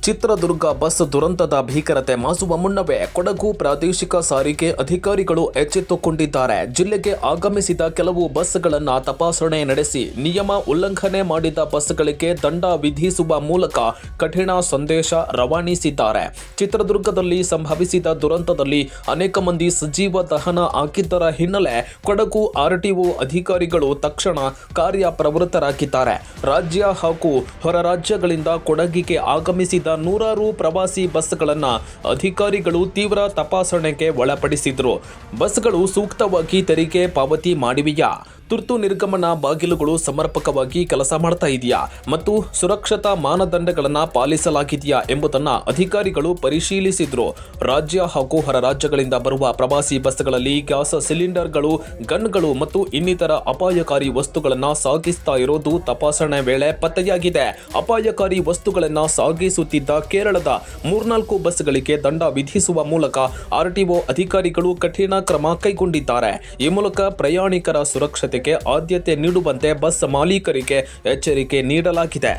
Chitradurga bus ದುರಂತದ ಭೀಕರತೆ ಮಾಸುವ ಮುನ್ನವೇ ಕೊಡಗು ಪ್ರಾದೇಶಿಕ ಸಾರಿಗೆ ಅಧಿಕಾರಿಗಳು ಎಚ್ಚೆತ್ತುಕೊಂಡಿದ್ದಾರೆ. ಜಿಲ್ಲೆಗೆ ಆಗಮಿಸಿದ ಕೆಲವು ಬಸ್ಗಳನ್ನು ತಪಾಸಣೆ ನಡೆಸಿ ನಿಯಮ ಉಲ್ಲಂಘನೆ ಮಾಡಿದ ಬಸ್ಗಳಿಗೆ ದಂಡ ವಿಧಿಸುವ ಮೂಲಕ ಕಠಿಣ ಸಂದೇಶ ರವಾನಿಸಿದ್ದಾರೆ. ಚಿತ್ರದುರ್ಗದಲ್ಲಿ ಸಂಭವಿಸಿದ ದುರಂತದಲ್ಲಿ ಅನೇಕ ಮಂದಿ ಸಜೀವ ದಹನ ಆಗಿದ್ದರ ಹಿನ್ನೆಲೆ ಕೊಡಗು ಆರ್ಟಿಒ ಅಧಿಕಾರಿಗಳು ತಕ್ಷಣ ಕಾರ್ಯಪ್ರವೃತ್ತರಾಗಿದ್ದಾರೆ. ರಾಜ್ಯ ಹಾಗೂ ಹೊರ ರಾಜ್ಯಗಳಿಂದ ಕೊಡಗಿಗೆ ಆಗಮಿಸಿದ ನೂರಾರು ಪ್ರವಾಸಿ ಬಸ್ಗಳನ್ನು ಅಧಿಕಾರಿಗಳು ತೀವ್ರ ತಪಾಸಣೆಗೆ ಒಳಪಡಿಸಿದ್ರು. ಬಸ್ಗಳು ಸೂಕ್ತವಾಗಿ ತೆರಿಗೆ ಪಾವತಿ ಮಾಡಿವೆಯಾ, ತುರ್ತು ನಿರ್ಗಮನ ಬಾಗಿಲುಗಳು ಸಮರ್ಪಕವಾಗಿ ಕೆಲಸ ಮಾಡ್ತಾ ಇದೆಯಾ ಮತ್ತು ಸುರಕ್ಷತಾ ಮಾನದಂಡಗಳನ್ನು ಪಾಲಿಸಲಾಗಿದೆಯಾ ಎಂಬುದನ್ನು ಅಧಿಕಾರಿಗಳು ಪರಿಶೀಲಿಸಿದ್ರು. ರಾಜ್ಯ ಹಾಗೂ ಹೊರ ರಾಜ್ಯಗಳಿಂದ ಬರುವ ಪ್ರವಾಸಿ ಬಸ್ಗಳಲ್ಲಿ ಗ್ಯಾಸ್ ಸಿಲಿಂಡರ್ಗಳು, ಗನ್ಗಳು ಮತ್ತು ಇನ್ನಿತರ ಅಪಾಯಕಾರಿ ವಸ್ತುಗಳನ್ನು ಸಾಗಿಸ್ತಾ ಇರೋದು ತಪಾಸಣೆ ವೇಳೆ ಪತ್ತೆಯಾಗಿದೆ. ಅಪಾಯಕಾರಿ ವಸ್ತುಗಳನ್ನು ಸಾಗಿಸುತ್ತಿದ್ದ ಕೇರಳದ 3-4 ಬಸ್ಗಳಿಗೆ ದಂಡ ವಿಧಿಸುವ ಮೂಲಕ ಆರ್ಟಿಒ ಅಧಿಕಾರಿಗಳು ಕಠಿಣ ಕ್ರಮ ಕೈಗೊಂಡಿದ್ದಾರೆ. ಈ ಮೂಲಕ ಪ್ರಯಾಣಿಕರ ಸುರಕ್ಷತೆ ಆದ್ಯತೆ ನೀಡುವಂತೆ ಬಸ್ ಮಾಲೀಕರಿಗೆ ಎಚ್ಚರಿಕೆ ನೀಡಲಾಗಿದೆ.